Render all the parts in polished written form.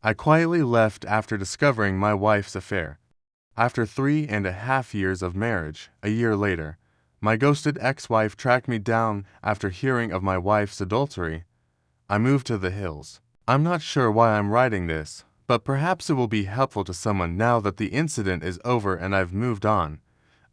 I quietly left after discovering my wife's affair. After 3.5 years of marriage, a year later, my ghosted ex-wife tracked me down after hearing of my wife's adultery. I moved to the hills. I'm not sure why I'm writing this, but perhaps it will be helpful to someone now that the incident is over and I've moved on.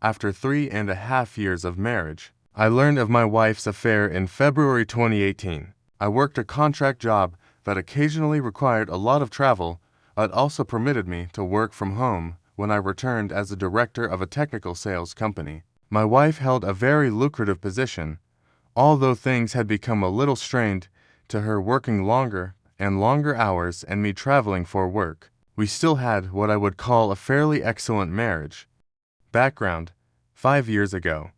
After 3.5 years of marriage, I learned of my wife's affair in February 2018. I worked a contract job that occasionally required a lot of travel, but also permitted me to work from home when I returned as the director of a technical sales company. My wife held a very lucrative position, although things had become a little strained to her working longer and longer hours and me traveling for work. We still had what I would call a fairly excellent marriage. Background: 5 years ago,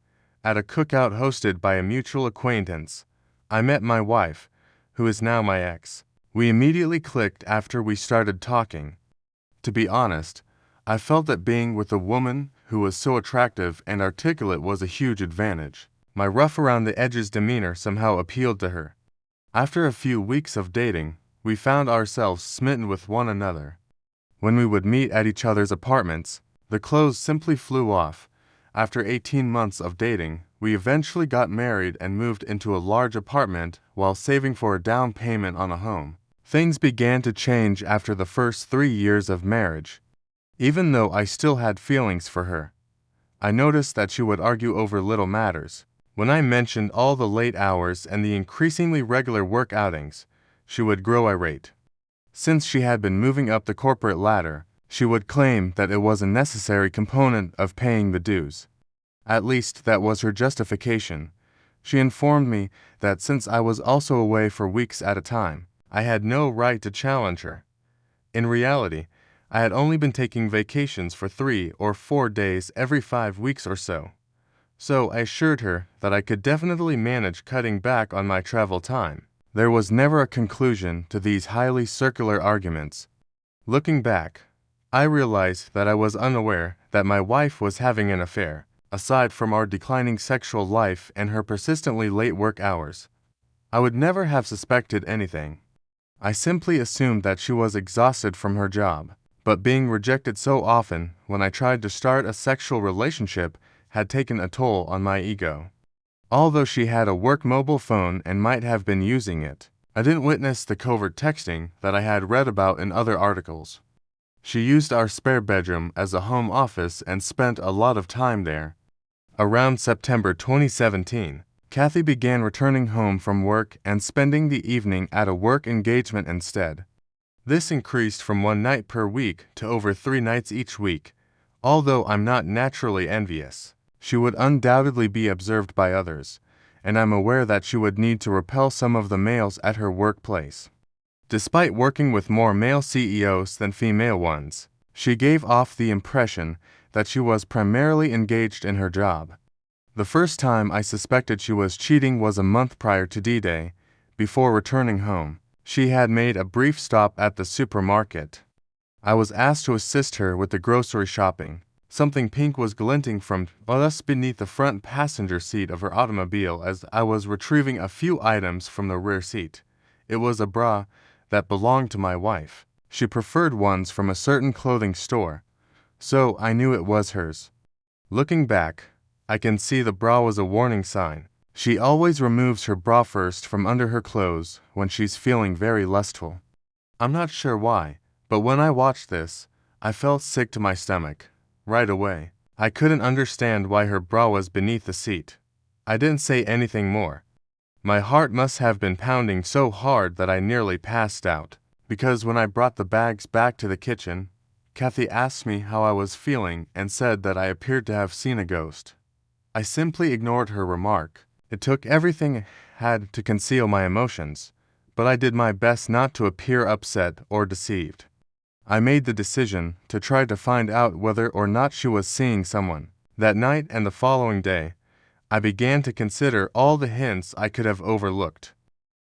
at a cookout hosted by a mutual acquaintance, I met my wife, who is now my ex. We immediately clicked after we started talking. To be honest, I felt that being with a woman who was so attractive and articulate was a huge advantage. My rough around the edges demeanor somehow appealed to her. After a few weeks of dating, we found ourselves smitten with one another. When we would meet at each other's apartments, the clothes simply flew off. After 18 months of dating, we eventually got married and moved into a large apartment while saving for a down payment on a home. Things began to change after the first 3 years of marriage. Even though I still had feelings for her, I noticed that she would argue over little matters. When I mentioned all the late hours and the increasingly regular work outings, she would grow irate. Since she had been moving up the corporate ladder, she would claim that it was a necessary component of paying the dues. At least that was her justification. She informed me that since I was also away for weeks at a time, I had no right to challenge her. In reality, I had only been taking vacations for 3 or 4 days every 5 weeks or so. So I assured her that I could definitely manage cutting back on my travel time. There was never a conclusion to these highly circular arguments. Looking back, I realized that I was unaware that my wife was having an affair. Aside from our declining sexual life and her persistently late work hours, I would never have suspected anything. I simply assumed that she was exhausted from her job, but being rejected so often when I tried to start a sexual relationship had taken a toll on my ego. Although she had a work mobile phone and might have been using it, I didn't witness the covert texting that I had read about in other articles. She used our spare bedroom as a home office and spent a lot of time there. Around September 2017, Kathy began returning home from work and spending the evening at a work engagement instead. This increased from 1 night per week to over 3 nights each week. Although I'm not naturally envious, she would undoubtedly be observed by others, and I'm aware that she would need to repel some of the males at her workplace. Despite working with more male CEOs than female ones, she gave off the impression that she was primarily engaged in her job. The first time I suspected she was cheating was a month prior to D-Day. Before returning home, she had made a brief stop at the supermarket. I was asked to assist her with the grocery shopping. Something pink was glinting from just beneath the front passenger seat of her automobile as I was retrieving a few items from the rear seat. It was a bra that belonged to my wife. She preferred ones from a certain clothing store, so I knew it was hers. Looking back, I can see the bra was a warning sign. She always removes her bra first from under her clothes when she's feeling very lustful. I'm not sure why, but when I watched this, I felt sick to my stomach. Right away, I couldn't understand why her bra was beneath the seat. I didn't say anything more. My heart must have been pounding so hard that I nearly passed out, because when I brought the bags back to the kitchen, Kathy asked me how I was feeling and said that I appeared to have seen a ghost. I simply ignored her remark. It took everything I had to conceal my emotions, but I did my best not to appear upset or deceived. I made the decision to try to find out whether or not she was seeing someone. That night and the following day, I began to consider all the hints I could have overlooked.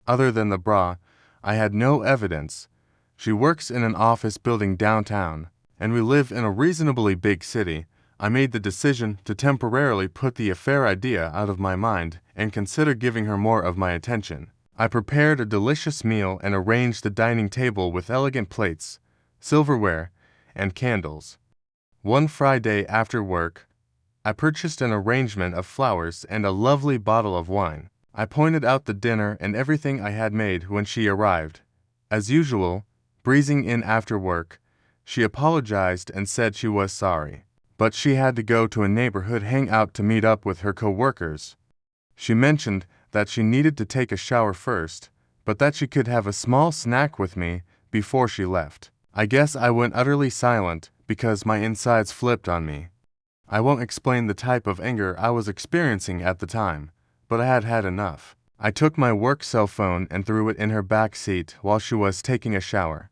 Other than the bra, I had no evidence. She works in an office building downtown, and we live in a reasonably big city. I made the decision to temporarily put the affair idea out of my mind and consider giving her more of my attention. I prepared a delicious meal and arranged the dining table with elegant plates, silverware, and candles. One Friday after work, I purchased an arrangement of flowers and a lovely bottle of wine. I pointed out the dinner and everything I had made when she arrived. As usual, breezing in after work, she apologized and said she was sorry, but she had to go to a neighborhood hangout to meet up with her co-workers. She mentioned that she needed to take a shower first, but that she could have a small snack with me before she left. I guess I went utterly silent because my insides flipped on me. I won't explain the type of anger I was experiencing at the time, but I had had enough. I took my work cell phone and threw it in her back seat while she was taking a shower.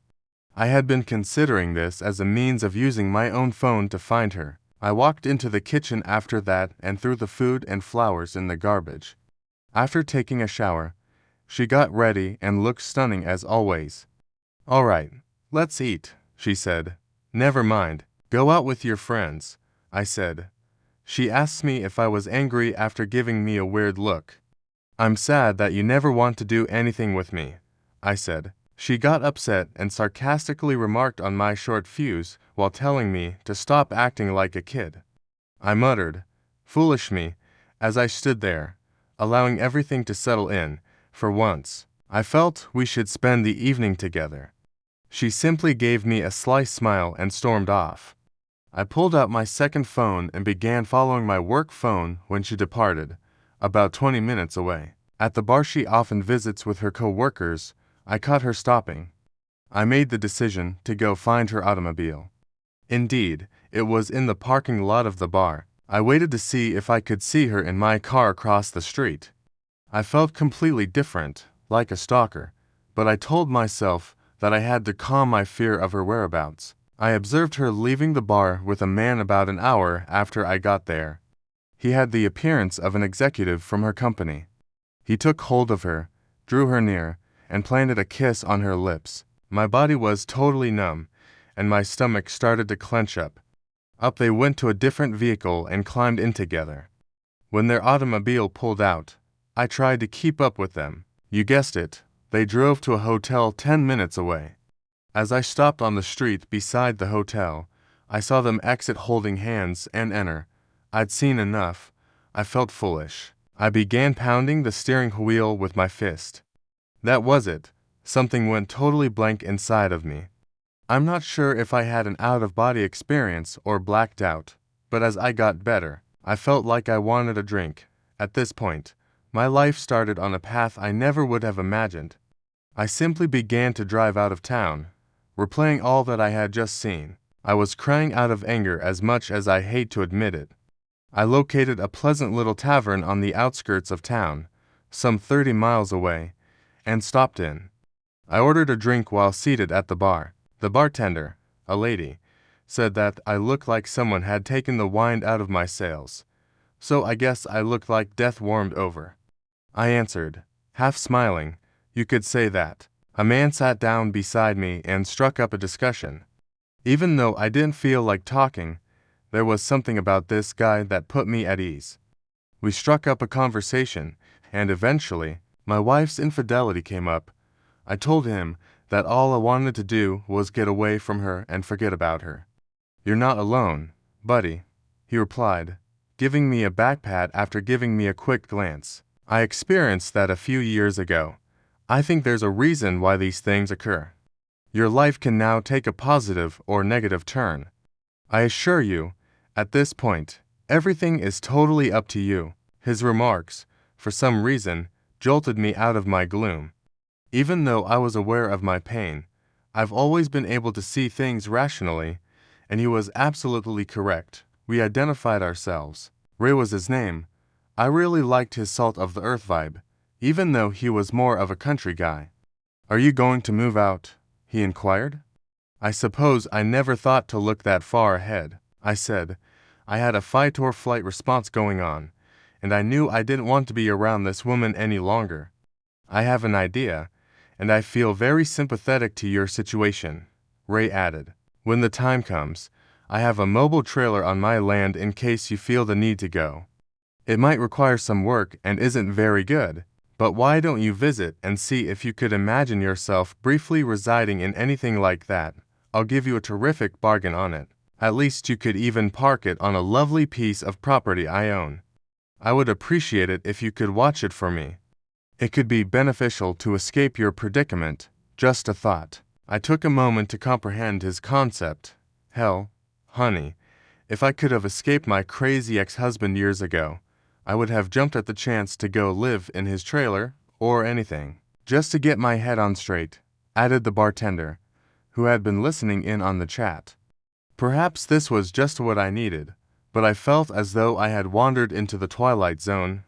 I had been considering this as a means of using my own phone to find her. I walked into the kitchen after that and threw the food and flowers in the garbage. After taking a shower, she got ready and looked stunning as always. "All right, let's eat," she said. "Never mind, go out with your friends," I said. She asked me if I was angry after giving me a weird look. "I'm sad that you never want to do anything with me," I said. She got upset and sarcastically remarked on my short fuse while telling me to stop acting like a kid. I muttered, "Foolish me," as I stood there, allowing everything to settle in. For once, I felt we should spend the evening together. She simply gave me a sly smile and stormed off. I pulled out my second phone and began following my work phone when she departed, about 20 minutes away. At the bar she often visits with her co-workers, I caught her stopping. I made the decision to go find her automobile. Indeed, it was in the parking lot of the bar. I waited to see if I could see her in my car across the street. I felt completely different, like a stalker, but I told myself that I had to calm my fear of her whereabouts. I observed her leaving the bar with a man about an hour after I got there. He had the appearance of an executive from her company. He took hold of her, drew her near, and planted a kiss on her lips. My body was totally numb, and my stomach started to clench up. Up they went to a different vehicle and climbed in together. When their automobile pulled out, I tried to keep up with them. You guessed it, they drove to a hotel 10 minutes away. As I stopped on the street beside the hotel, I saw them exit holding hands and enter. I'd seen enough. I felt foolish. I began pounding the steering wheel with my fist. That was it. Something went totally blank inside of me. I'm not sure if I had an out-of-body experience or blacked out, but as I got better, I felt like I wanted a drink. At this point, my life started on a path I never would have imagined. I simply began to drive out of town, replaying all that I had just seen. I was crying out of anger as much as I hate to admit it. I located a pleasant little tavern on the outskirts of town, some 30 miles away, and stopped in. I ordered a drink while seated at the bar. The bartender, a lady, said that I looked like someone had taken the wind out of my sails, so I guess I looked like death warmed over. I answered, half smiling, "You could say that." A man sat down beside me and struck up a discussion. Even though I didn't feel like talking, there was something about this guy that put me at ease. We struck up a conversation, and eventually, my wife's infidelity came up. I told him that all I wanted to do was get away from her and forget about her. "You're not alone, buddy," he replied, giving me a back pat after giving me a quick glance. I experienced that a few years ago. I think there's a reason why these things occur. Your life can now take a positive or negative turn. I assure you, at this point, everything is totally up to you. His remarks, for some reason, jolted me out of my gloom. Even though I was aware of my pain, I've always been able to see things rationally, and he was absolutely correct. We identified ourselves. Ray was his name. I really liked his salt of the earth vibe, even though he was more of a country guy. "Are you going to move out?" he inquired. I suppose I never thought to look that far ahead. I said. I had a fight-or-flight response going on, and I knew I didn't want to be around this woman any longer. "I have an idea, and I feel very sympathetic to your situation," Ray added. "When the time comes, I have a mobile trailer on my land in case you feel the need to go. It might require some work and isn't very good, But why don't you visit and see if you could imagine yourself briefly residing in anything like that? I'll give you a terrific bargain on it. At least you could even park it on a lovely piece of property I own. I would appreciate it if you could watch it for me. It could be beneficial to escape your predicament. Just a thought. I took a moment to comprehend his concept. Hell, honey, if I could have escaped my crazy ex-husband years ago, I would have jumped at the chance to go live in his trailer, or anything. Just to get my head on straight, added the bartender, who had been listening in on the chat. Perhaps this was just what I needed, but I felt as though I had wandered into the twilight zone.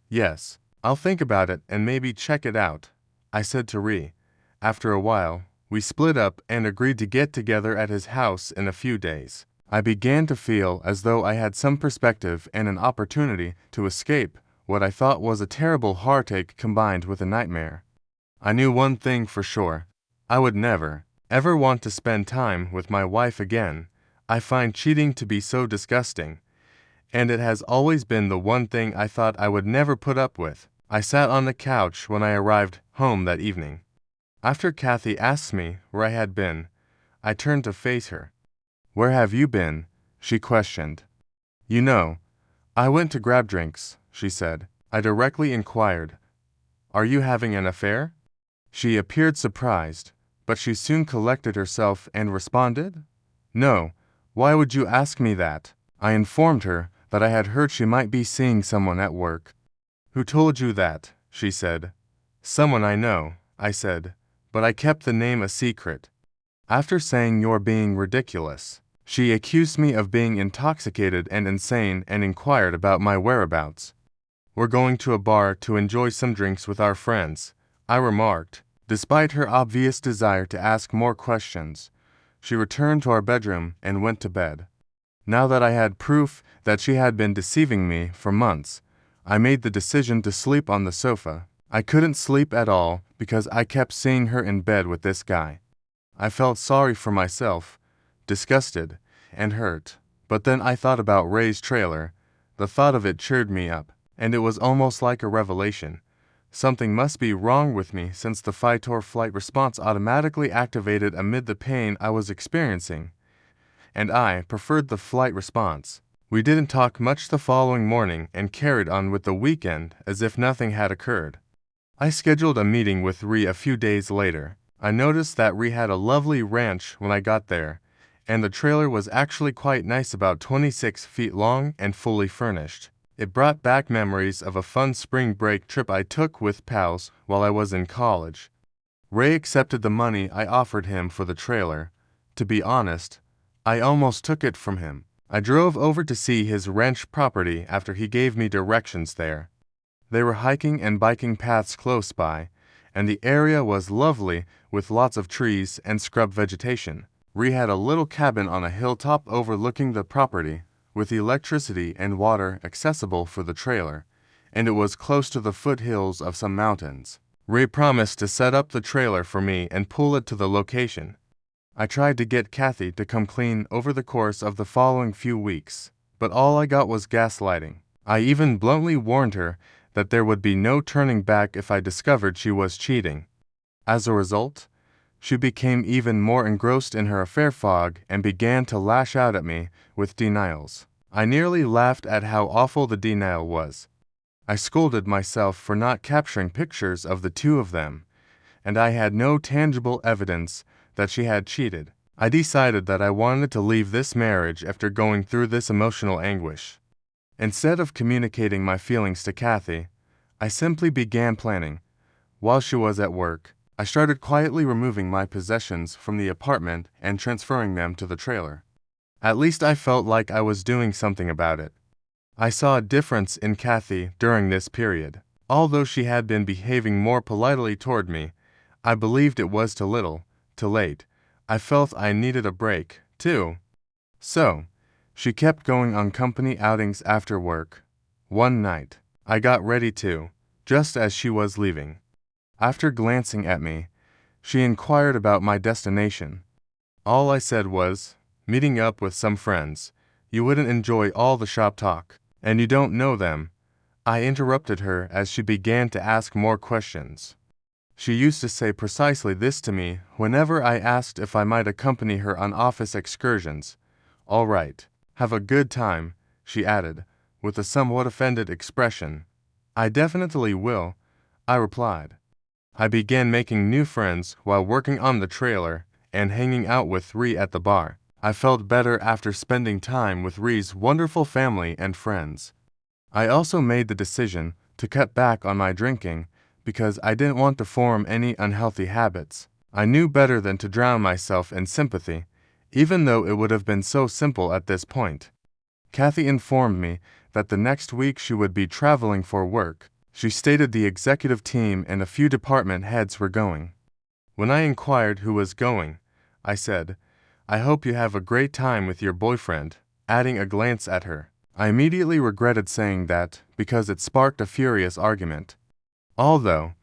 Yes, I'll think about it and maybe check it out, I said to Ree. After a while, we split up and agreed to get together at his house in a few days. I began to feel as though I had some perspective and an opportunity to escape what I thought was a terrible heartache combined with a nightmare. I knew one thing for sure. I would never, ever want to spend time with my wife again. I find cheating to be so disgusting, and it has always been the one thing I thought I would never put up with. I sat on the couch when I arrived home that evening. After Kathy asked me where I had been, I turned to face her. "Where have you been?" she questioned. "You know, I went to grab drinks," she said. I directly inquired, "Are you having an affair?" She appeared surprised, but she soon collected herself and responded, "No, why would you ask me that?" I informed her that I had heard she might be seeing someone at work. "Who told you that?" she said. "Someone I know," I said, but I kept the name a secret. After saying you're being ridiculous, she accused me of being intoxicated and insane and inquired about my whereabouts. "We're going to a bar to enjoy some drinks with our friends," I remarked. Despite her obvious desire to ask more questions, she returned to our bedroom and went to bed. Now that I had proof that she had been deceiving me for months, I made the decision to sleep on the sofa. I couldn't sleep at all because I kept seeing her in bed with this guy. I felt sorry for myself, disgusted, and hurt. But then I thought about Ray's trailer. The thought of it cheered me up, and it was almost like a revelation. Something must be wrong with me since the fight-or-flight response automatically activated amid the pain I was experiencing. And I preferred the flight response. We didn't talk much the following morning and carried on with the weekend as if nothing had occurred. I scheduled a meeting with Ree a few days later. I noticed that Ree had a lovely ranch when I got there, and the trailer was actually quite nice, about 26 feet long and fully furnished. It brought back memories of a fun spring break trip I took with pals while I was in college. Ray accepted the money I offered him for the trailer. To be honest, I almost took it from him. I drove over to see his ranch property after he gave me directions there. There were hiking and biking paths close by, and the area was lovely with lots of trees and scrub vegetation. Ree had a little cabin on a hilltop overlooking the property, with electricity and water accessible for the trailer, and it was close to the foothills of some mountains. Ree promised to set up the trailer for me and pull it to the location. I tried to get Kathy to come clean over the course of the following few weeks, but all I got was gaslighting. I even bluntly warned her that there would be no turning back if I discovered she was cheating. As a result, she became even more engrossed in her affair fog and began to lash out at me with denials. I nearly laughed at how awful the denial was. I scolded myself for not capturing pictures of the two of them, and I had no tangible evidence that she had cheated. I decided that I wanted to leave this marriage after going through this emotional anguish. Instead of communicating my feelings to Kathy, I simply began planning. While she was at work, I started quietly removing my possessions from the apartment and transferring them to the trailer. At least I felt like I was doing something about it. I saw a difference in Kathy during this period. Although she had been behaving more politely toward me, I believed it was too little, too late. I felt I needed a break, too. So, she kept going on company outings after work. One night, I got ready too, just as she was leaving. After glancing at me, she inquired about my destination. All I said was, "Meeting up with some friends. You wouldn't enjoy all the shop talk, and you don't know them." I interrupted her as she began to ask more questions. She used to say precisely this to me whenever I asked if I might accompany her on office excursions. "All right. Have a good time," she added, with a somewhat offended expression. "I definitely will," I replied. I began making new friends while working on the trailer and hanging out with Ree at the bar. I felt better after spending time with Ree's wonderful family and friends. I also made the decision to cut back on my drinking because I didn't want to form any unhealthy habits. I knew better than to drown myself in sympathy, even though it would have been so simple at this point. Kathy informed me that the next week she would be traveling for work. She stated the executive team and a few department heads were going. When I inquired who was going, I said, "I hope you have a great time with your boyfriend," adding a glance at her. I immediately regretted saying that because it sparked a furious argument. Although,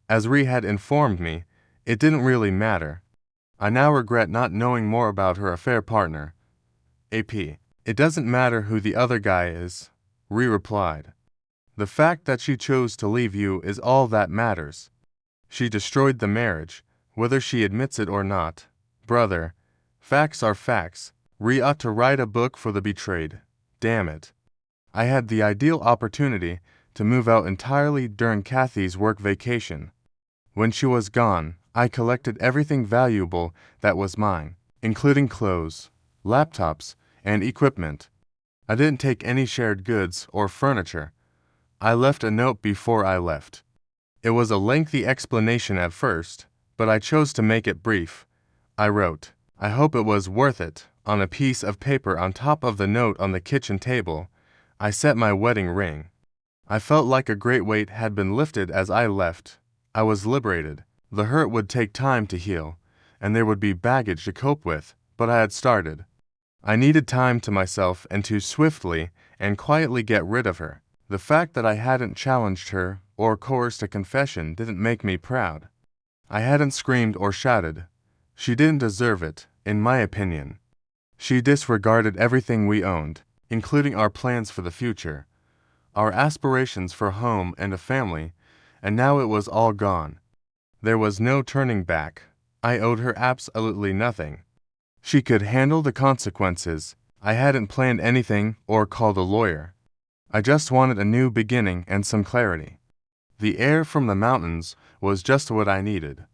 as Ree had informed me, it didn't really matter. I now regret not knowing more about her affair partner. AP. "It doesn't matter who the other guy is," Ree replied. "The fact that she chose to leave you is all that matters. She destroyed the marriage, whether she admits it or not. Brother, facts are facts. Ree ought to write a book for the betrayed. Damn it. I had the ideal opportunity to move out entirely during Kathy's work vacation. When she was gone, I collected everything valuable that was mine, including clothes, laptops, and equipment. I didn't take any shared goods or furniture. I left a note before I left. It was a lengthy explanation at first, but I chose to make it brief. I wrote, 'I hope it was worth it,' on a piece of paper on top of the note on the kitchen table. I set my wedding ring. I felt like a great weight had been lifted as I left. I was liberated. The hurt would take time to heal, and there would be baggage to cope with, but I had started. I needed time to myself and to swiftly and quietly get rid of her. The fact that I hadn't challenged her or coerced a confession didn't make me proud. I hadn't screamed or shouted. She didn't deserve it, in my opinion. She disregarded everything we owned, including our plans for the future, our aspirations for a home and a family, and now it was all gone. There was no turning back. I owed her absolutely nothing. She could handle the consequences. I hadn't planned anything or called a lawyer. I just wanted a new beginning and some clarity. The air from the mountains was just what I needed.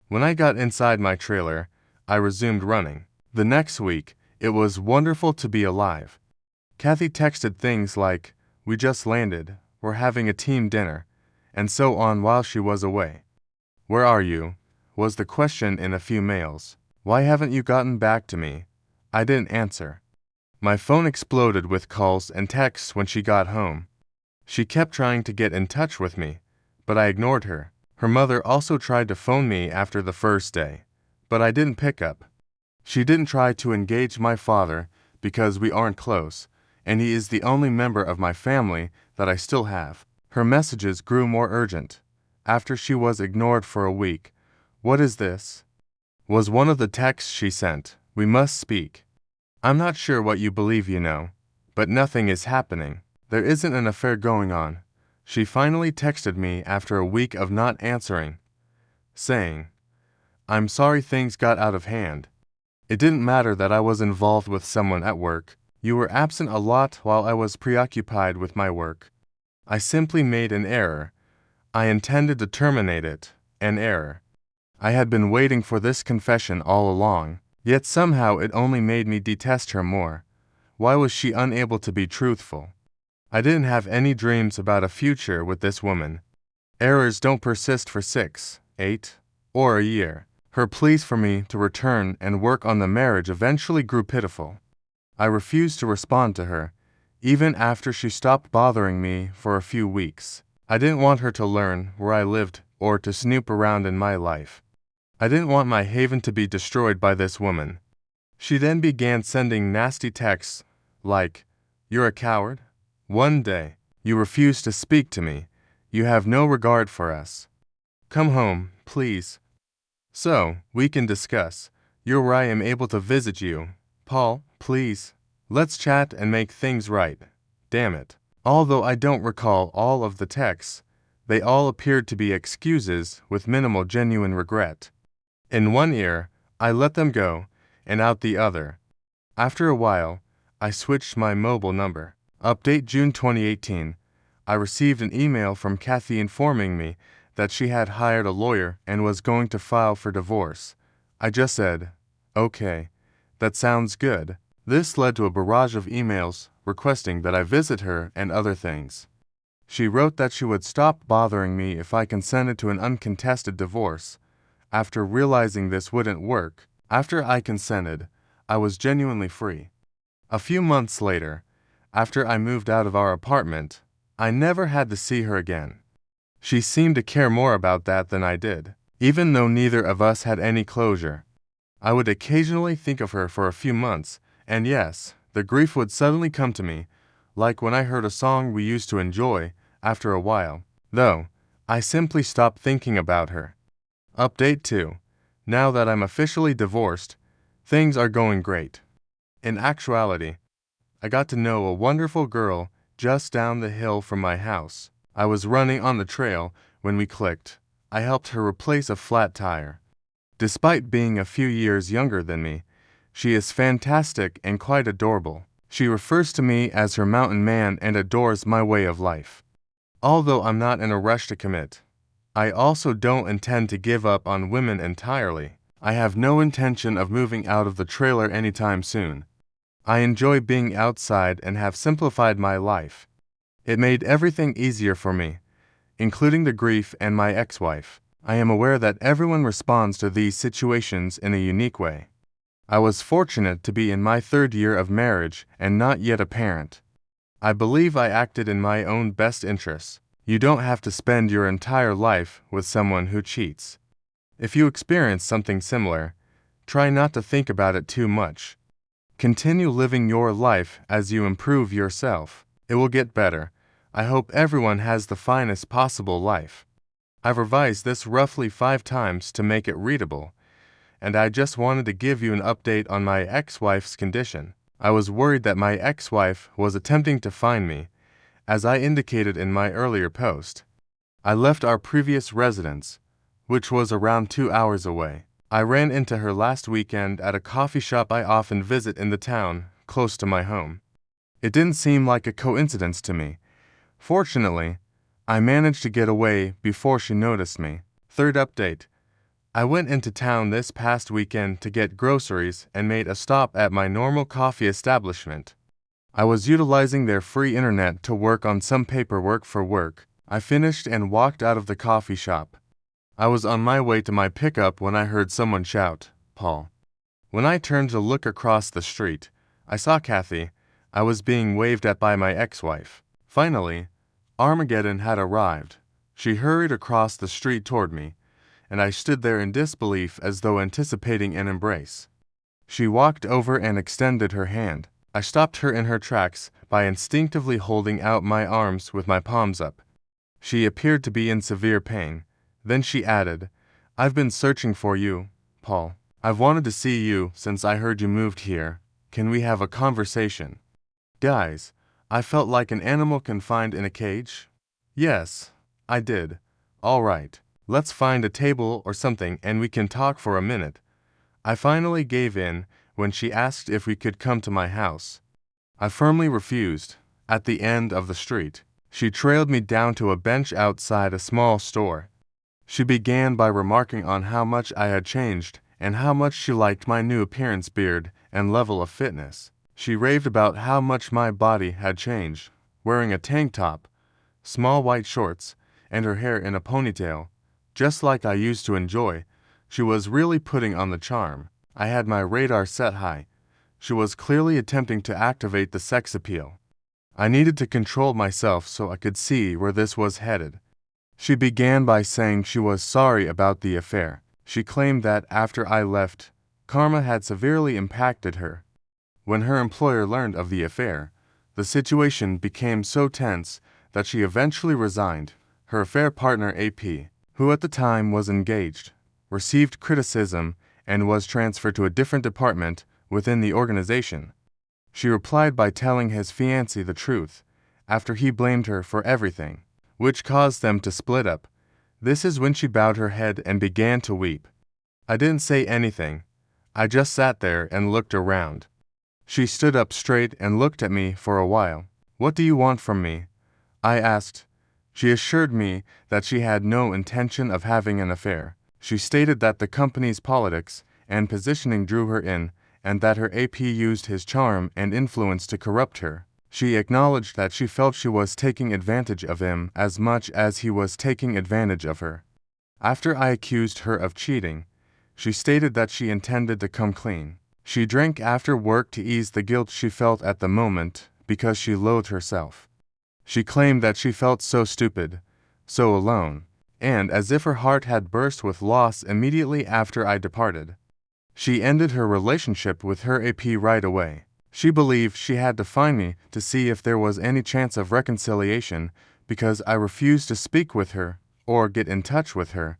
When I got inside my trailer, I resumed running. The next week, it was wonderful to be alive. Kathy texted things like, "We just landed, we're having a team dinner," and so on while she was away. "Where are you?" was the question in a few mails. "Why haven't you gotten back to me?" I didn't answer. My phone exploded with calls and texts when she got home. She kept trying to get in touch with me, but I ignored her. Her mother also tried to phone me after the first day, but I didn't pick up. She didn't try to engage my father because we aren't close, and he is the only member of my family that I still have. Her messages grew more urgent. After she was ignored for a week, "What is this?" was one of the texts she sent. "We must speak. I'm not sure what you believe you know, but nothing is happening. There isn't an affair going on." She finally texted me after a week of not answering, saying, "I'm sorry things got out of hand. It didn't matter that I was involved with someone at work. You were absent a lot while I was preoccupied with my work. I simply made an error. I intended to terminate it. An error. I had been waiting for this confession all along. Yet somehow it only made me detest her more. Why was she unable to be truthful? I didn't have any dreams about a future with this woman. Errors don't persist for 6, 8, or a year. Her pleas for me to return and work on the marriage eventually grew pitiful. I refused to respond to her, even after she stopped bothering me for a few weeks. I didn't want her to learn where I lived or to snoop around in my life. I didn't want my haven to be destroyed by this woman. She then began sending nasty texts like, "You're a coward. One day, you refuse to speak to me. You have no regard for us. Come home, please, so we can discuss. You're where I am able to visit you. Paul, please. Let's chat and make things right. Damn it." Although I don't recall all of the texts, they all appeared to be excuses with minimal genuine regret. In one ear, I let them go, and out the other. After a while, I switched my mobile number. Update June 2018. I received an email from Kathy informing me that she had hired a lawyer and was going to file for divorce. I just said, okay, that sounds good. This led to a barrage of emails requesting that I visit her and other things. She wrote that she would stop bothering me if I consented to an uncontested divorce. After realizing this wouldn't work, after I consented, I was genuinely free. A few months later, after I moved out of our apartment, I never had to see her again. She seemed to care more about that than I did, even though neither of us had any closure. I would occasionally think of her for a few months, and yes, the grief would suddenly come to me, like when I heard a song we used to enjoy. After a while, though, I simply stopped thinking about her. Update 2. Now that I'm officially divorced, things are going great. In actuality, I got to know a wonderful girl just down the hill from my house. I was running on the trail when we clicked. I helped her replace a flat tire. Despite being a few years younger than me, she is fantastic and quite adorable. She refers to me as her mountain man and adores my way of life. Although I'm not in a rush to commit, I also don't intend to give up on women entirely. I have no intention of moving out of the trailer anytime soon. I enjoy being outside and have simplified my life. It made everything easier for me, including the grief and my ex-wife. I am aware that everyone responds to these situations in a unique way. I was fortunate to be in my 3rd year of marriage and not yet a parent. I believe I acted in my own best interests. You don't have to spend your entire life with someone who cheats. If you experience something similar, try not to think about it too much. Continue living your life as you improve yourself. It will get better. I hope everyone has the finest possible life. I've revised this roughly 5 times to make it readable, and I just wanted to give you an update on my ex-wife's condition. I was worried that my ex-wife was attempting to find me, as I indicated in my earlier post. I left our previous residence, which was around 2 hours away. I ran into her last weekend at a coffee shop I often visit in the town, close to my home. It didn't seem like a coincidence to me. Fortunately, I managed to get away before she noticed me. 3rd update. I went into town this past weekend to get groceries and made a stop at my normal coffee establishment. I was utilizing their free internet to work on some paperwork for work. I finished and walked out of the coffee shop. I was on my way to my pickup when I heard someone shout, "Paul." When I turned to look across the street, I saw Kathy. I was being waved at by my ex-wife. Finally, Armageddon had arrived. She hurried across the street toward me, and I stood there in disbelief as though anticipating an embrace. She walked over and extended her hand. I stopped her in her tracks by instinctively holding out my arms with my palms up. She appeared to be in severe pain. Then she added, "I've been searching for you, Paul. I've wanted to see you since I heard you moved here. Can we have a conversation?" Guys, I felt like an animal confined in a cage. Yes, I did. All right. Let's find a table or something and we can talk for a minute. I finally gave in when she asked if we could come to my house. I firmly refused. At the end of the street, she trailed me down to a bench outside a small store. She began by remarking on how much I had changed and how much she liked my new appearance, beard, and level of fitness. She raved about how much my body had changed, wearing a tank top, small white shorts, and her hair in a ponytail. Just like I used to enjoy, she was really putting on the charm. I had my radar set high. She was clearly attempting to activate the sex appeal. I needed to control myself so I could see where this was headed. She began by saying she was sorry about the affair. She claimed that after I left, karma had severely impacted her. When her employer learned of the affair, the situation became so tense that she eventually resigned. Her affair partner, AP, who at the time was engaged, received criticism and was transferred to a different department within the organization. She replied by telling his fiancée the truth, after he blamed her for everything, which caused them to split up. This is when she bowed her head and began to weep. I didn't say anything. I just sat there and looked around. She stood up straight and looked at me for a while. "What do you want from me?" I asked. She assured me that she had no intention of having an affair. She stated that the company's politics and positioning drew her in, and that her AP used his charm and influence to corrupt her. She acknowledged that she felt she was taking advantage of him as much as he was taking advantage of her. After I accused her of cheating, she stated that she intended to come clean. She drank after work to ease the guilt she felt at the moment because she loathed herself. She claimed that she felt so stupid, so alone, and as if her heart had burst with loss immediately after I departed. She ended her relationship with her AP right away. She believed she had to find me to see if there was any chance of reconciliation because I refused to speak with her or get in touch with her.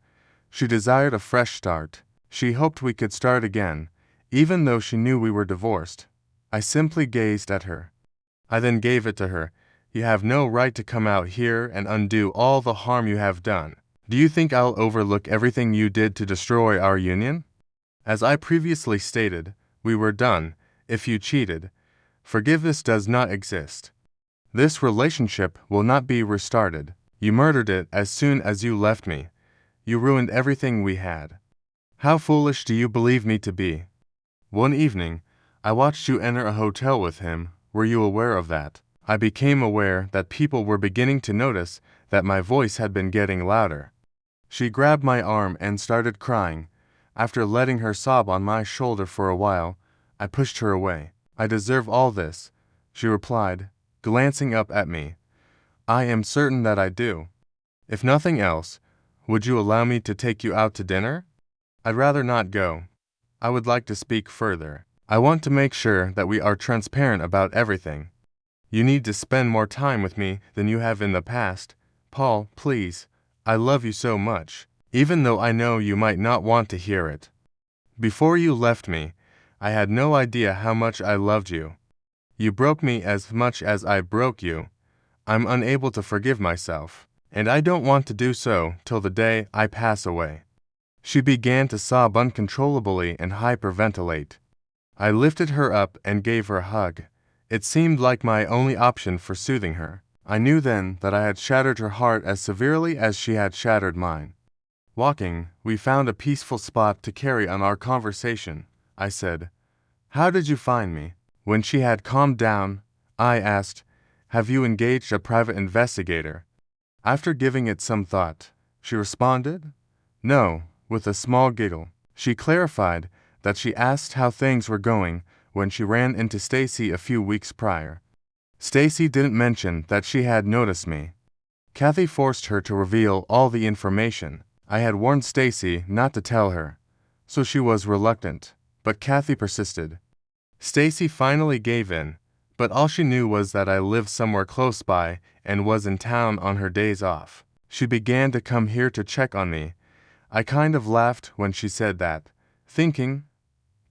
She desired a fresh start. She hoped we could start again, even though she knew we were divorced. I simply gazed at her. I then gave it to her. "You have no right to come out here and undo all the harm you have done. Do you think I'll overlook everything you did to destroy our union? As I previously stated, we were done. If you cheated, forgiveness does not exist. This relationship will not be restarted. You murdered it as soon as you left me. You ruined everything we had. How foolish do you believe me to be? One evening, I watched you enter a hotel with him. Were you aware of that? I became aware that people were beginning to notice that my voice had been getting louder." She grabbed my arm and started crying. After letting her sob on my shoulder for a while, I pushed her away. "I deserve all this," she replied, glancing up at me. "I am certain that I do. If nothing else, would you allow me to take you out to dinner?" "I'd rather not go. I would like to speak further. I want to make sure that we are transparent about everything. You need to spend more time with me than you have in the past. Paul, please. I love you so much, even though I know you might not want to hear it. Before you left me, I had no idea how much I loved you. You broke me as much as I broke you. I'm unable to forgive myself, and I don't want to do so till the day I pass away." She began to sob uncontrollably and hyperventilate. I lifted her up and gave her a hug. It seemed like my only option for soothing her. I knew then that I had shattered her heart as severely as she had shattered mine. Walking, we found a peaceful spot to carry on our conversation. I said, "How did you find me?" When she had calmed down, I asked, "Have you engaged a private investigator?" After giving it some thought, she responded, "No," with a small giggle. She clarified that she asked how things were going when she ran into Stacy a few weeks prior. Stacy didn't mention that she had noticed me. Kathy forced her to reveal all the information. I had warned Stacy not to tell her, so she was reluctant, but Kathy persisted. Stacy finally gave in, but all she knew was that I lived somewhere close by and was in town on her days off. She began to come here to check on me. I kind of laughed when she said that, thinking,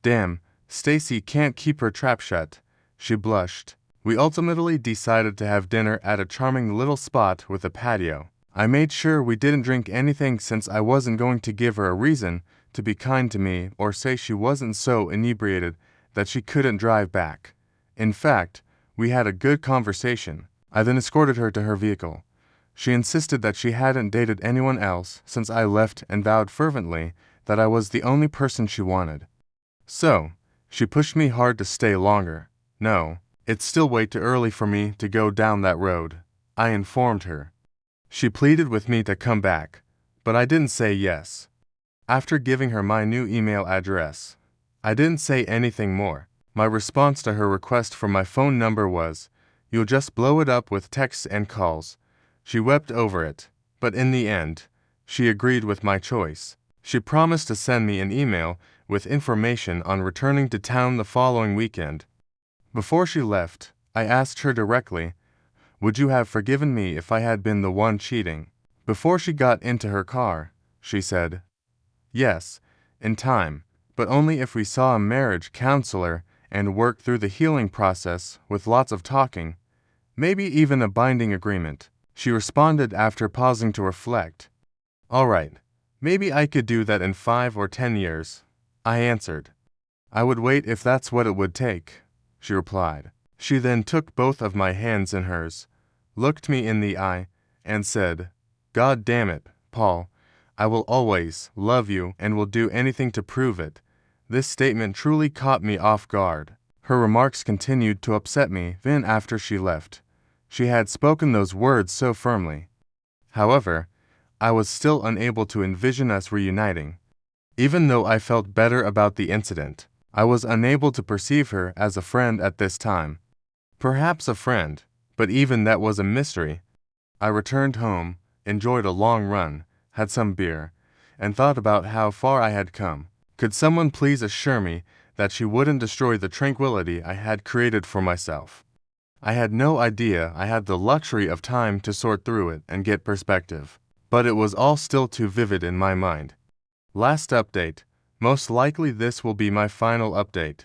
"Damn, Stacy can't keep her trap shut." She blushed. We ultimately decided to have dinner at a charming little spot with a patio. I made sure we didn't drink anything since I wasn't going to give her a reason to be kind to me or say she wasn't so inebriated that she couldn't drive back. In fact, we had a good conversation. I then escorted her to her vehicle. She insisted that she hadn't dated anyone else since I left and vowed fervently that I was the only person she wanted. So, she pushed me hard to stay longer. "No, it's still way too early for me to go down that road," I informed her. She pleaded with me to come back, but I didn't say yes. After giving her my new email address, I didn't say anything more. My response to her request for my phone number was, "You'll just blow it up with texts and calls." She wept over it, but in the end, she agreed with my choice. She promised to send me an email with information on returning to town the following weekend. Before she left, I asked her directly, "Would you have forgiven me if I had been the one cheating?" Before she got into her car, she said, "Yes, in time, but only if we saw a marriage counselor and worked through the healing process with lots of talking. Maybe even a binding agreement. She responded after pausing to reflect. All right, maybe I could do that in 5 or 10 years. I answered. I would wait if that's what it would take, she replied. She then took both of my hands in hers, looked me in the eye, and said, God damn it, Paul, I will always love you and will do anything to prove it. This statement truly caught me off guard. Her remarks continued to upset me even after she left. She had spoken those words so firmly. However, I was still unable to envision us reuniting. Even though I felt better about the incident, I was unable to perceive her as a friend at this time. Perhaps a friend, but even that was a mystery. I returned home, enjoyed a long run, had some beer, and thought about how far I had come. Could someone please assure me that she wouldn't destroy the tranquility I had created for myself? I had no idea I had the luxury of time to sort through it and get perspective, but it was all still too vivid in my mind. Last update. Most likely this will be my final update.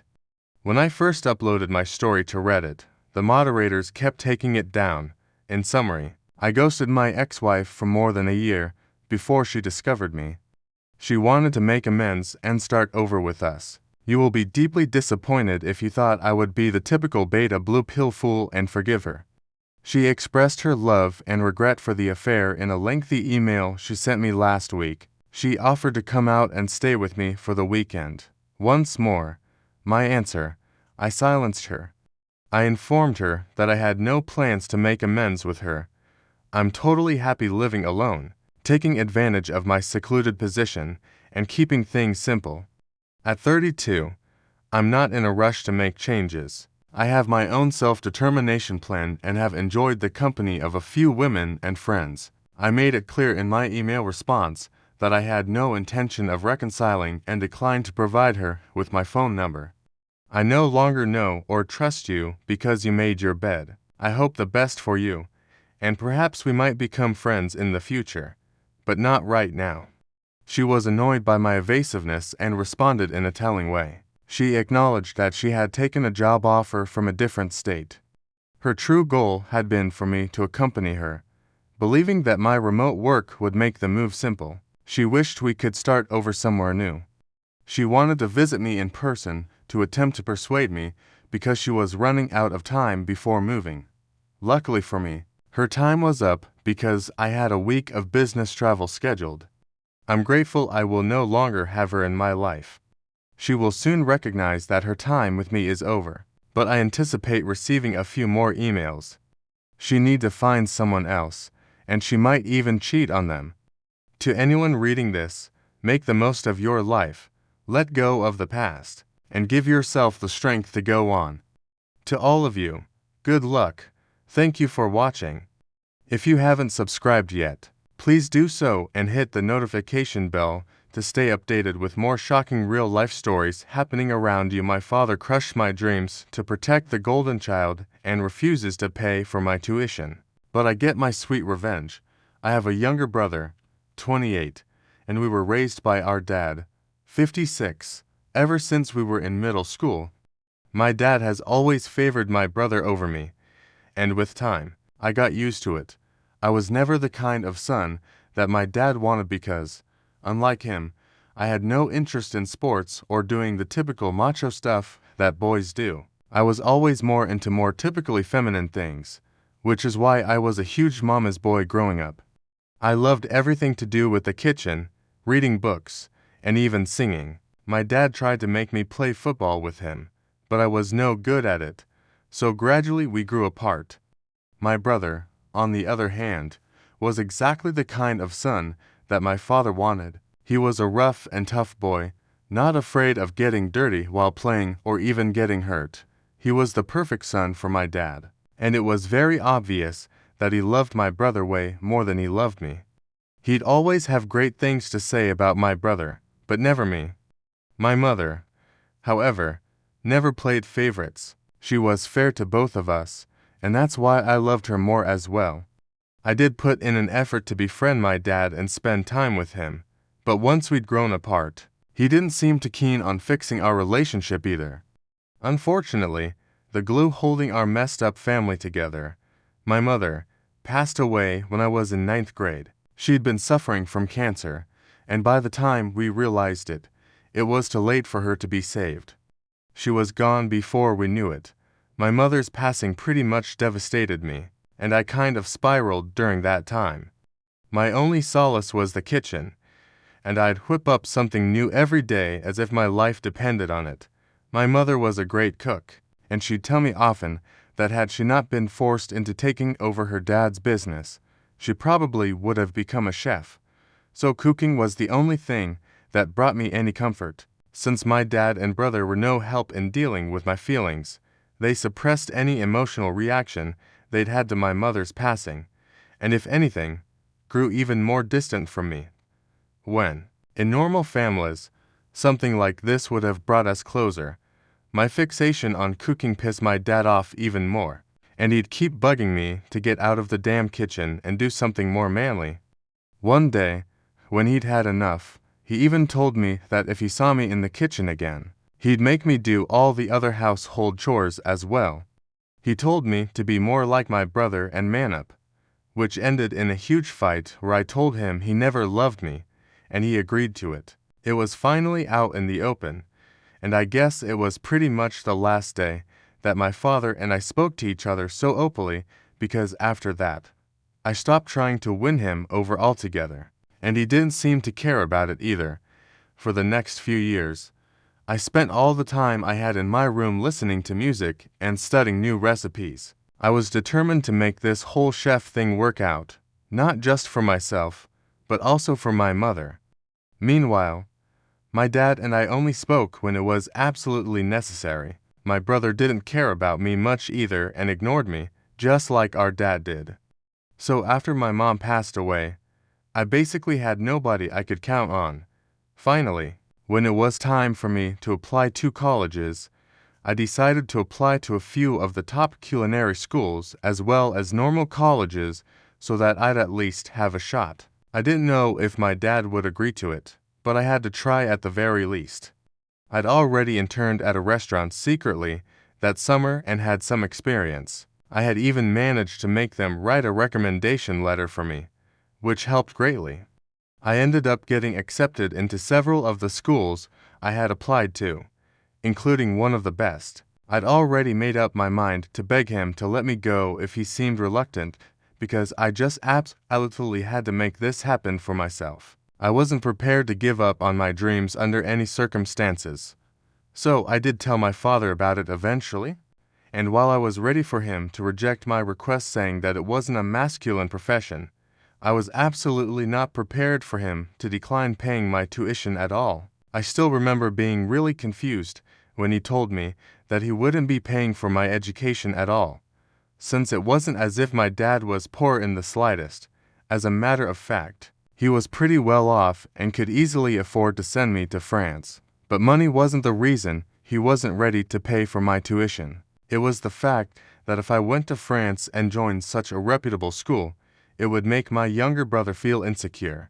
When I first uploaded my story to Reddit, the moderators kept taking it down. In summary, I ghosted my ex-wife for more than a year before she discovered me. She wanted to make amends and start over with us. You will be deeply disappointed if you thought I would be the typical beta blue pill fool and forgive her. She expressed her love and regret for the affair in a lengthy email she sent me last week. She offered to come out and stay with me for the weekend. Once more, my answer, I silenced her. I informed her that I had no plans to make amends with her. I'm totally happy living alone, taking advantage of my secluded position and keeping things simple. At 32, I'm not in a rush to make changes. I have my own self-determination plan and have enjoyed the company of a few women and friends. I made it clear in my email response that I had no intention of reconciling and declined to provide her with my phone number. I no longer know or trust you because you made your bed. I hope the best for you, and perhaps we might become friends in the future, but not right now. She was annoyed by my evasiveness and responded in a telling way. She acknowledged that she had taken a job offer from a different state. Her true goal had been for me to accompany her, believing that my remote work would make the move simple. She wished we could start over somewhere new. She wanted to visit me in person to attempt to persuade me because she was running out of time before moving. Luckily for me, her time was up because I had a week of business travel scheduled. I'm grateful I will no longer have her in my life. She will soon recognize that her time with me is over, but I anticipate receiving a few more emails. She needs to find someone else, and she might even cheat on them. To anyone reading this, make the most of your life, let go of the past, and give yourself the strength to go on. To all of you, good luck. Thank you for watching. If you haven't subscribed yet, please do so and hit the notification bell to stay updated with more shocking real-life stories happening around you. My father crushed my dreams to protect the golden child and refuses to pay for my tuition. But I get my sweet revenge. I have a younger brother, 28, and we were raised by our dad, 56, ever since we were in middle school. My dad has always favored my brother over me, and with time, I got used to it. I was never the kind of son that my dad wanted because, unlike him, I had no interest in sports or doing the typical macho stuff that boys do. I was always more into more typically feminine things, which is why I was a huge mama's boy growing up. I loved everything to do with the kitchen, reading books, and even singing. My dad tried to make me play football with him, but I was no good at it, so gradually we grew apart. My brother, on the other hand, was exactly the kind of son that my father wanted. He was a rough and tough boy, not afraid of getting dirty while playing or even getting hurt. He was the perfect son for my dad, and it was very obvious that he loved my brother way more than he loved me. He'd always have great things to say about my brother, but never me. My mother, however, never played favorites. She was fair to both of us, and that's why I loved her more as well. I did put in an effort to befriend my dad and spend time with him, but once we'd grown apart, he didn't seem too keen on fixing our relationship either. Unfortunately, the glue holding our messed up family together, My mother passed away when I was in ninth grade. She'd been suffering from cancer, and by the time we realized it, it was too late for her to be saved. She was gone before we knew it. My mother's passing pretty much devastated me, and I kind of spiraled during that time. My only solace was the kitchen, and I'd whip up something new every day as if my life depended on it. My mother was a great cook, and she'd tell me often that had she not been forced into taking over her dad's business, she probably would have become a chef. So cooking was the only thing that brought me any comfort. Since my dad and brother were no help in dealing with my feelings, they suppressed any emotional reaction they'd had to my mother's passing, and if anything, grew even more distant from me. When, in normal families, something like this would have brought us closer, my fixation on cooking pissed my dad off even more, and he'd keep bugging me to get out of the damn kitchen and do something more manly. One day, when he'd had enough, he even told me that if he saw me in the kitchen again, he'd make me do all the other household chores as well. He told me to be more like my brother and man up, which ended in a huge fight where I told him he never loved me, and he agreed to it. It was finally out in the open, and I guess it was pretty much the last day that my father and I spoke to each other so openly, because after that, I stopped trying to win him over altogether, and he didn't seem to care about it either. For the next few years, I spent all the time I had in my room listening to music and studying new recipes. I was determined to make this whole chef thing work out, not just for myself, but also for my mother. Meanwhile, my dad and I only spoke when it was absolutely necessary. My brother didn't care about me much either and ignored me, just like our dad did. So after my mom passed away, I basically had nobody I could count on. Finally, when it was time for me to apply to colleges, I decided to apply to a few of the top culinary schools as well as normal colleges so that I'd at least have a shot. I didn't know if my dad would agree to it, but I had to try at the very least. I'd already interned at a restaurant secretly that summer and had some experience. I had even managed to make them write a recommendation letter for me, which helped greatly. I ended up getting accepted into several of the schools I had applied to, including one of the best. I'd already made up my mind to beg him to let me go if he seemed reluctant, because I just absolutely had to make this happen for myself. I wasn't prepared to give up on my dreams under any circumstances. So I did tell my father about it eventually, and while I was ready for him to reject my request saying that it wasn't a masculine profession, I was absolutely not prepared for him to decline paying my tuition at all. I still remember being really confused when he told me that he wouldn't be paying for my education at all, since it wasn't as if my dad was poor in the slightest. As a matter of fact, he was pretty well off and could easily afford to send me to France. But money wasn't the reason he wasn't ready to pay for my tuition. It was the fact that if I went to France and joined such a reputable school, it would make my younger brother feel insecure.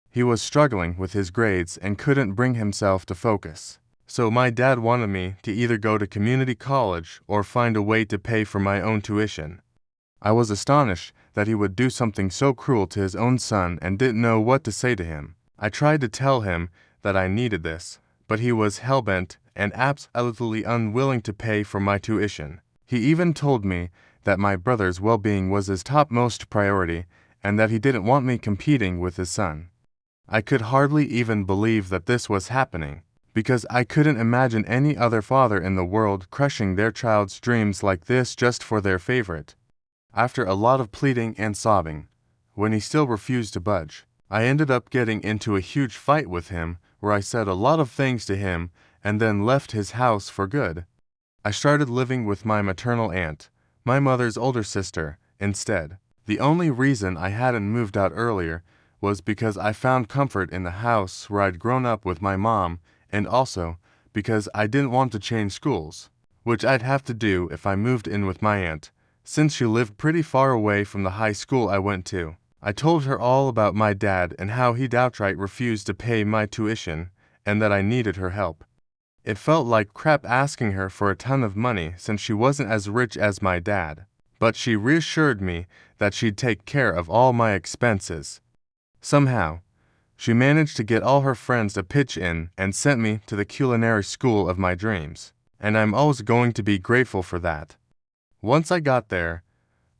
He was struggling with his grades and couldn't bring himself to focus. So my dad wanted me to either go to community college or find a way to pay for my own tuition. I was astonished that he would do something so cruel to his own son and didn't know what to say to him. I tried to tell him that I needed this, but he was hellbent and absolutely unwilling to pay for my tuition. He even told me that my brother's well-being was his topmost priority and that he didn't want me competing with his son. I could hardly even believe that this was happening, because I couldn't imagine any other father in the world crushing their child's dreams like this just for their favorite. After a lot of pleading and sobbing, when he still refused to budge, I ended up getting into a huge fight with him where I said a lot of things to him and then left his house for good. I started living with my maternal aunt, my mother's older sister, instead. The only reason I hadn't moved out earlier was because I found comfort in the house where I'd grown up with my mom, and also because I didn't want to change schools, which I'd have to do if I moved in with my aunt, since she lived pretty far away from the high school I went to. I told her all about my dad and how he'd outright refused to pay my tuition, and that I needed her help. It felt like crap asking her for a ton of money since she wasn't as rich as my dad, but she reassured me that she'd take care of all my expenses. Somehow, she managed to get all her friends to pitch in and sent me to the culinary school of my dreams, and I'm always going to be grateful for that. Once I got there,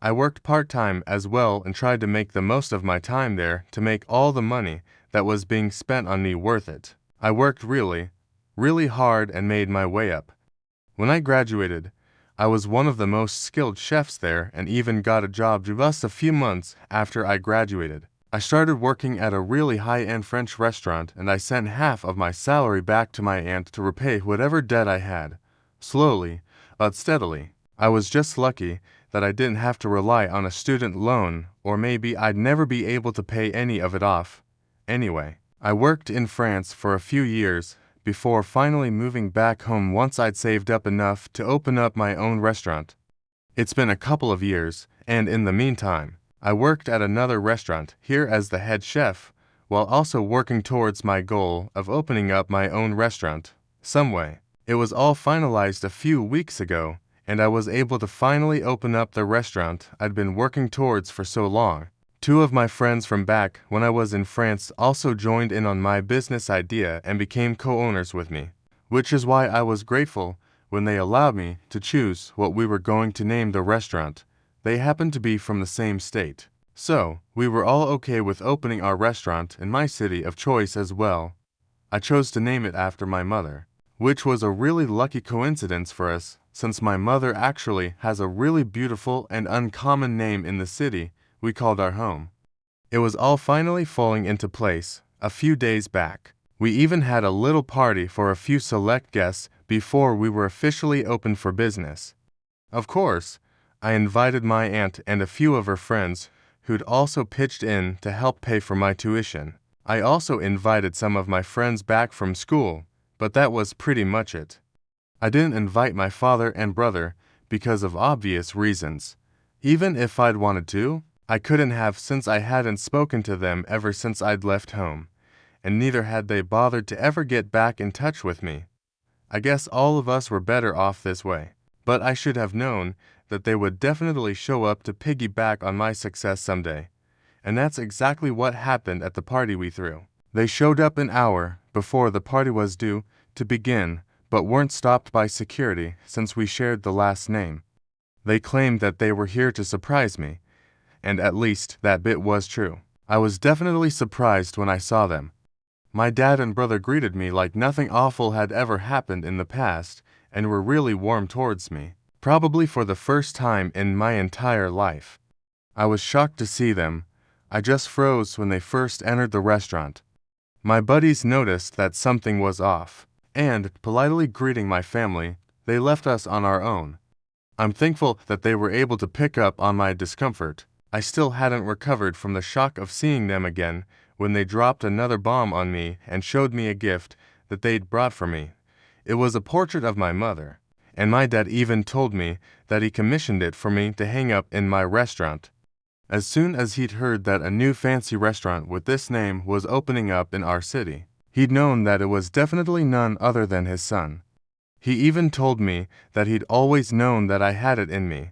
I worked part-time as well and tried to make the most of my time there to make all the money that was being spent on me worth it. I worked really, really hard and made my way up. When I graduated, I was one of the most skilled chefs there and even got a job just a few months after I graduated. I started working at a really high-end French restaurant and I sent half of my salary back to my aunt to repay whatever debt I had. Slowly, but steadily. I was just lucky that I didn't have to rely on a student loan, or maybe I'd never be able to pay any of it off. Anyway, I worked in France for a few years before finally moving back home once I'd saved up enough to open up my own restaurant. It's been a couple of years, and in the meantime, I worked at another restaurant here as the head chef, while also working towards my goal of opening up my own restaurant, someway. It was all finalized a few weeks ago, and I was able to finally open up the restaurant I'd been working towards for so long. Two of my friends from back when I was in France also joined in on my business idea and became co-owners with me, which is why I was grateful when they allowed me to choose what we were going to name the restaurant. They happened to be from the same state. So, we were all okay with opening our restaurant in my city of choice as well. I chose to name it after my mother, which was a really lucky coincidence for us, since my mother actually has a really beautiful and uncommon name in the city we called our home. It was all finally falling into place a few days back. We even had a little party for a few select guests before we were officially open for business. Of course, I invited my aunt and a few of her friends who'd also pitched in to help pay for my tuition. I also invited some of my friends back from school, but that was pretty much it. I didn't invite my father and brother because of obvious reasons. Even if I'd wanted to, I couldn't have since I hadn't spoken to them ever since I'd left home, and neither had they bothered to ever get back in touch with me. I guess all of us were better off this way, but I should have known that they would definitely show up to piggyback on my success someday, and that's exactly what happened at the party we threw. They showed up an hour before the party was due to begin, but weren't stopped by security since we shared the last name. They claimed that they were here to surprise me, and at least that bit was true. I was definitely surprised when I saw them. My dad and brother greeted me like nothing awful had ever happened in the past and were really warm towards me, probably for the first time in my entire life. I was shocked to see them. I just froze when they first entered the restaurant. My buddies noticed that something was off, and, politely greeting my family, they left us on our own. I'm thankful that they were able to pick up on my discomfort. I still hadn't recovered from the shock of seeing them again when they dropped another bomb on me and showed me a gift that they'd brought for me. It was a portrait of my mother, and my dad even told me that he commissioned it for me to hang up in my restaurant. As soon as he'd heard that a new fancy restaurant with this name was opening up in our city, he'd known that it was definitely none other than his son. He even told me that he'd always known that I had it in me.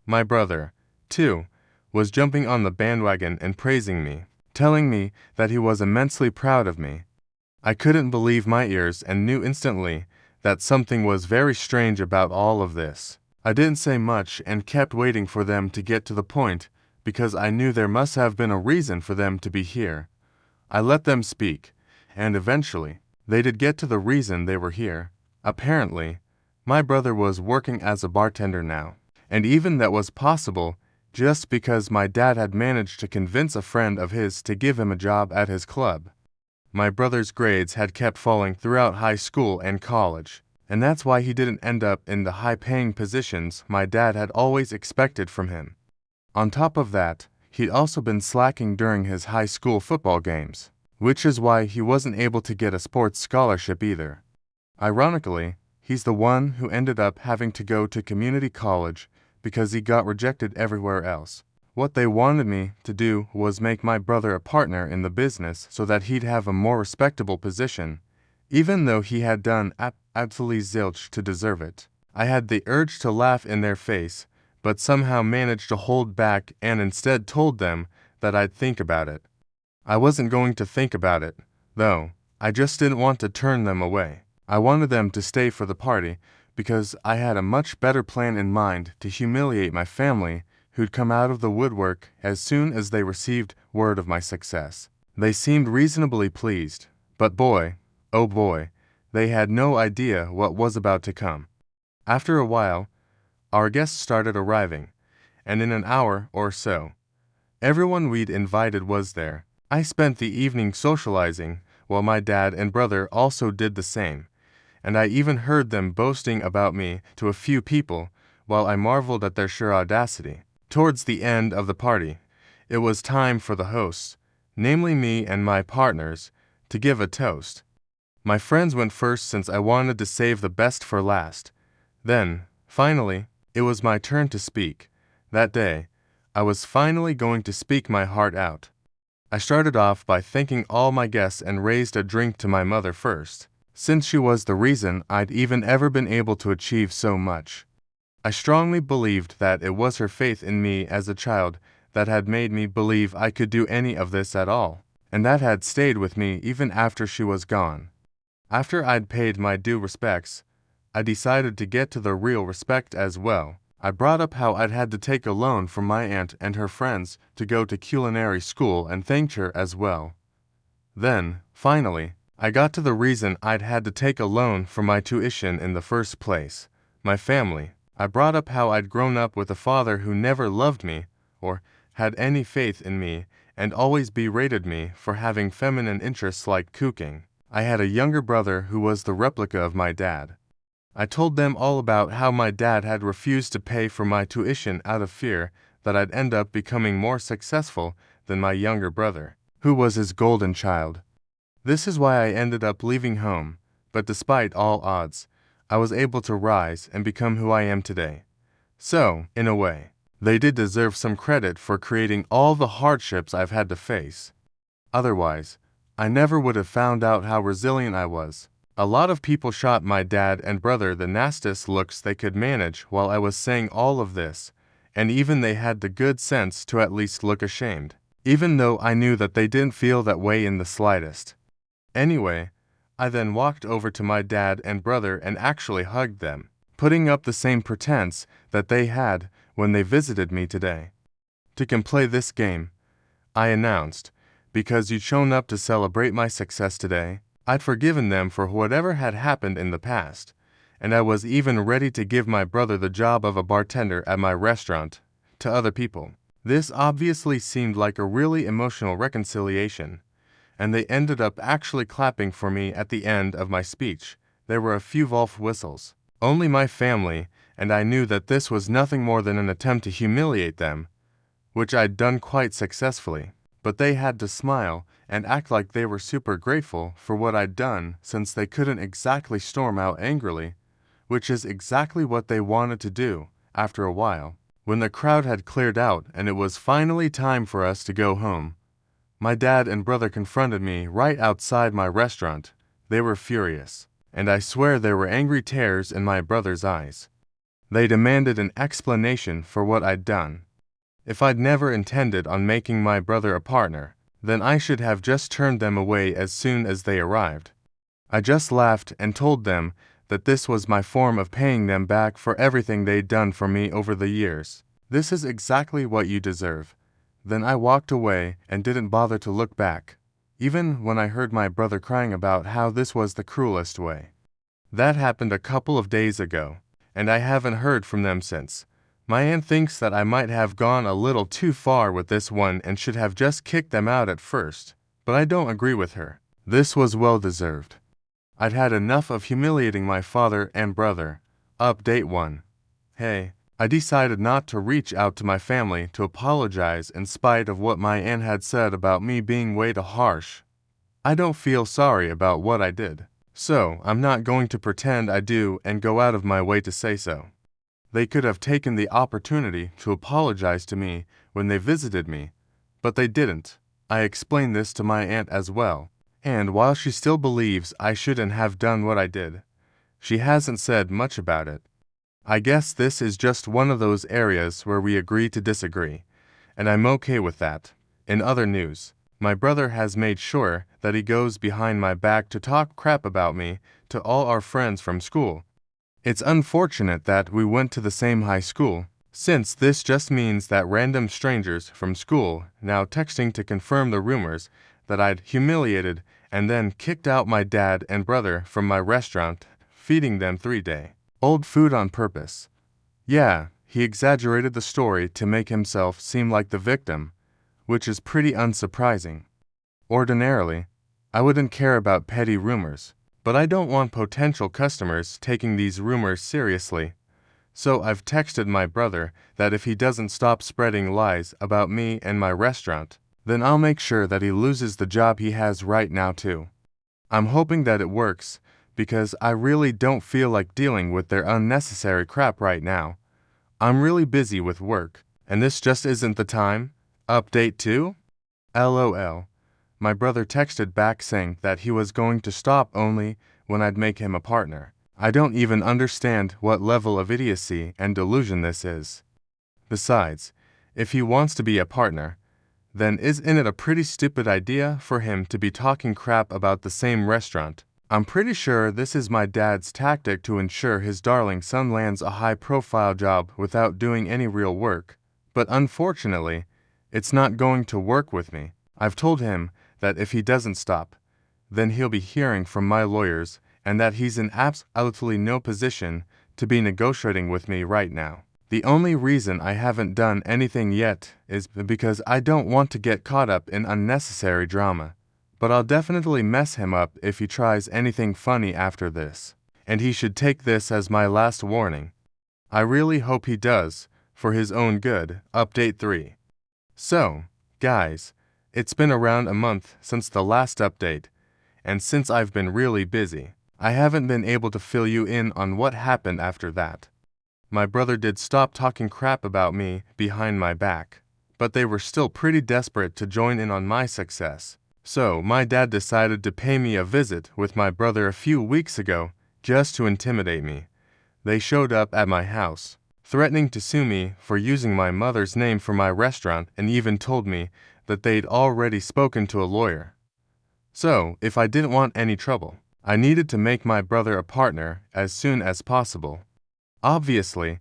My brother, too, was jumping on the bandwagon and praising me, telling me that he was immensely proud of me. I couldn't believe my ears and knew instantly that something was very strange about all of this. I didn't say much and kept waiting for them to get to the point because I knew there must have been a reason for them to be here. I let them speak, and eventually, they did get to the reason they were here. Apparently, my brother was working as a bartender now, and even that was possible just because my dad had managed to convince a friend of his to give him a job at his club. My brother's grades had kept falling throughout high school and college, and that's why he didn't end up in the high-paying positions my dad had always expected from him. On top of that, he'd also been slacking during his high school football games, which is why he wasn't able to get a sports scholarship either. Ironically, he's the one who ended up having to go to community college because he got rejected everywhere else. What they wanted me to do was make my brother a partner in the business so that he'd have a more respectable position, even though he had done absolutely zilch to deserve it. I had the urge to laugh in their face, but somehow managed to hold back and instead told them that I'd think about it. I wasn't going to think about it, though. I just didn't want to turn them away. I wanted them to stay for the party because I had a much better plan in mind to humiliate my family, who'd come out of the woodwork as soon as they received word of my success. They seemed reasonably pleased, but boy, oh boy, they had no idea what was about to come. After a while, our guests started arriving, and in an hour or so, everyone we'd invited was there. I spent the evening socializing, while my dad and brother also did the same, and I even heard them boasting about me to a few people, while I marveled at their sheer audacity. Towards the end of the party, it was time for the hosts, namely me and my partners, to give a toast. My friends went first since I wanted to save the best for last. Then, finally, it was my turn to speak. That day, I was finally going to speak my heart out. I started off by thanking all my guests and raised a drink to my mother first, since she was the reason I'd even ever been able to achieve so much. I strongly believed that it was her faith in me as a child that had made me believe I could do any of this at all, and that had stayed with me even after she was gone. After I'd paid my due respects, I decided to get to the real respect as well. I brought up how I'd had to take a loan from my aunt and her friends to go to culinary school and thanked her as well. Then, finally, I got to the reason I'd had to take a loan for my tuition in the first place, my family. I brought up how I'd grown up with a father who never loved me or had any faith in me and always berated me for having feminine interests like cooking. I had a younger brother who was the replica of my dad. I told them all about how my dad had refused to pay for my tuition out of fear that I'd end up becoming more successful than my younger brother, who was his golden child. This is why I ended up leaving home, but despite all odds, I was able to rise and become who I am today. So, in a way, they did deserve some credit for creating all the hardships I've had to face. Otherwise, I never would have found out how resilient I was. A lot of people shot my dad and brother the nastiest looks they could manage while I was saying all of this, and even they had the good sense to at least look ashamed, even though I knew that they didn't feel that way in the slightest. Anyway, I then walked over to my dad and brother and actually hugged them, putting up the same pretense that they had when they visited me today. To play this game, I announced, because you'd shown up to celebrate my success today, I'd forgiven them for whatever had happened in the past, and I was even ready to give my brother the job of a bartender at my restaurant to other people. This obviously seemed like a really emotional reconciliation, and they ended up actually clapping for me at the end of my speech. There were a few Wolf whistles. Only my family, and I knew that this was nothing more than an attempt to humiliate them, which I'd done quite successfully. But they had to smile and act like they were super grateful for what I'd done since they couldn't exactly storm out angrily, which is exactly what they wanted to do after a while. When the crowd had cleared out and it was finally time for us to go home, my dad and brother confronted me right outside my restaurant. They were furious, and I swear there were angry tears in my brother's eyes. They demanded an explanation for what I'd done. If I'd never intended on making my brother a partner, then I should have just turned them away as soon as they arrived. I just laughed and told them that this was my form of paying them back for everything they'd done for me over the years. This is exactly what you deserve. Then I walked away and didn't bother to look back, even when I heard my brother crying about how this was the cruelest way. That happened a couple of days ago, and I haven't heard from them since. My aunt thinks that I might have gone a little too far with this one and should have just kicked them out at first, but I don't agree with her. This was well deserved. I'd had enough of humiliating my father and brother. Update 1. Hey, I decided not to reach out to my family to apologize in spite of what my aunt had said about me being way too harsh. I don't feel sorry about what I did, so I'm not going to pretend I do and go out of my way to say so. They could have taken the opportunity to apologize to me when they visited me, but they didn't. I explained this to my aunt as well, and while she still believes I shouldn't have done what I did, she hasn't said much about it. I guess this is just one of those areas where we agree to disagree, and I'm okay with that. In other news, my brother has made sure that he goes behind my back to talk crap about me to all our friends from school. It's unfortunate that we went to the same high school, since this just means that random strangers from school now texting to confirm the rumors that I'd humiliated and then kicked out my dad and brother from my restaurant, feeding them 3-day-old food on purpose. Yeah, he exaggerated the story to make himself seem like the victim, which is pretty unsurprising. Ordinarily, I wouldn't care about petty rumors, but I don't want potential customers taking these rumors seriously. So I've texted my brother that if he doesn't stop spreading lies about me and my restaurant, then I'll make sure that he loses the job he has right now too. I'm hoping that it works, because I really don't feel like dealing with their unnecessary crap right now. I'm really busy with work, and this just isn't the time. Update 2? LOL. My brother texted back saying that he was going to stop only when I'd make him a partner. I don't even understand what level of idiocy and delusion this is. Besides, if he wants to be a partner, then isn't it a pretty stupid idea for him to be talking crap about the same restaurant? I'm pretty sure this is my dad's tactic to ensure his darling son lands a high-profile job without doing any real work. But unfortunately, it's not going to work with me. I've told him that if he doesn't stop, then he'll be hearing from my lawyers and that he's in absolutely no position to be negotiating with me right now. The only reason I haven't done anything yet is because I don't want to get caught up in unnecessary drama. But I'll definitely mess him up if he tries anything funny after this. And he should take this as my last warning. I really hope he does, for his own good. Update 3. So, guys, it's been around a month since the last update, and since I've been really busy, I haven't been able to fill you in on what happened after that. My brother did stop talking crap about me behind my back, but they were still pretty desperate to join in on my success. So my dad decided to pay me a visit with my brother a few weeks ago just to intimidate me. They showed up at my house, threatening to sue me for using my mother's name for my restaurant, and even told me that they'd already spoken to a lawyer. So, if I didn't want any trouble, I needed to make my brother a partner as soon as possible. Obviously,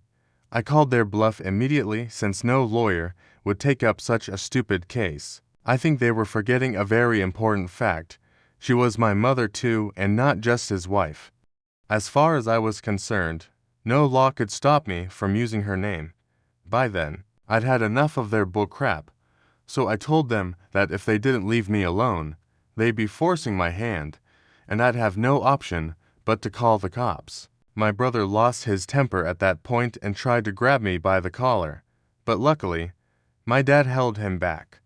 I called their bluff immediately since no lawyer would take up such a stupid case. I think they were forgetting a very important fact. She was my mother too, and not just his wife. As far as I was concerned, no law could stop me from using her name. By then, I'd had enough of their bullcrap, so I told them that if they didn't leave me alone, they'd be forcing my hand, and I'd have no option but to call the cops. My brother lost his temper at that point and tried to grab me by the collar, but luckily, my dad held him back.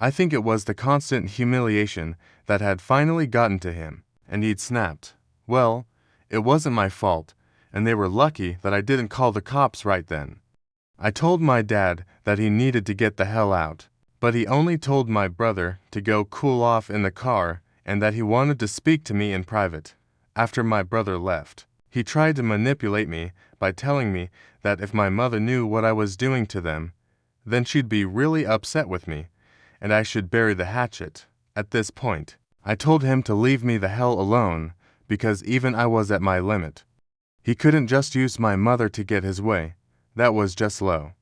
I think it was the constant humiliation that had finally gotten to him, and he'd snapped. Well, it wasn't my fault, and they were lucky that I didn't call the cops right then. I told my dad that he needed to get the hell out, but he only told my brother to go cool off in the car and that he wanted to speak to me in private. After my brother left, he tried to manipulate me by telling me that if my mother knew what I was doing to them, then she'd be really upset with me, and I should bury the hatchet. At this point, I told him to leave me the hell alone, because even I was at my limit. He couldn't just use my mother to get his way. That was just low.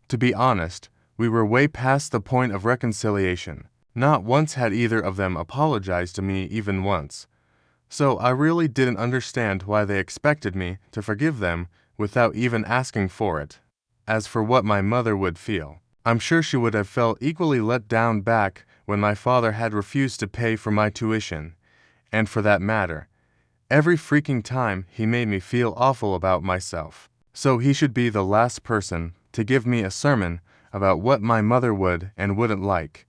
To be honest, we were way past the point of reconciliation. Not once had either of them apologized to me even once. So I really didn't understand why they expected me to forgive them without even asking for it. As for what my mother would feel, I'm sure she would have felt equally let down back when my father had refused to pay for my tuition. And for that matter, every freaking time he made me feel awful about myself. So he should be the last person to give me a sermon about what my mother would and wouldn't like.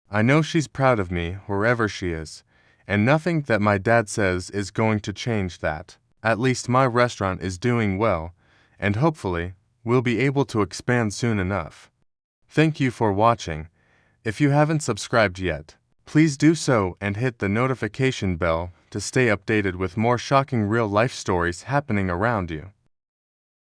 I know she's proud of me wherever she is, and nothing that my dad says is going to change that. At least my restaurant is doing well, and hopefully, we'll be able to expand soon enough. Thank you for watching. If you haven't subscribed yet, please do so and hit the notification bell to stay updated with more shocking real-life stories happening around you.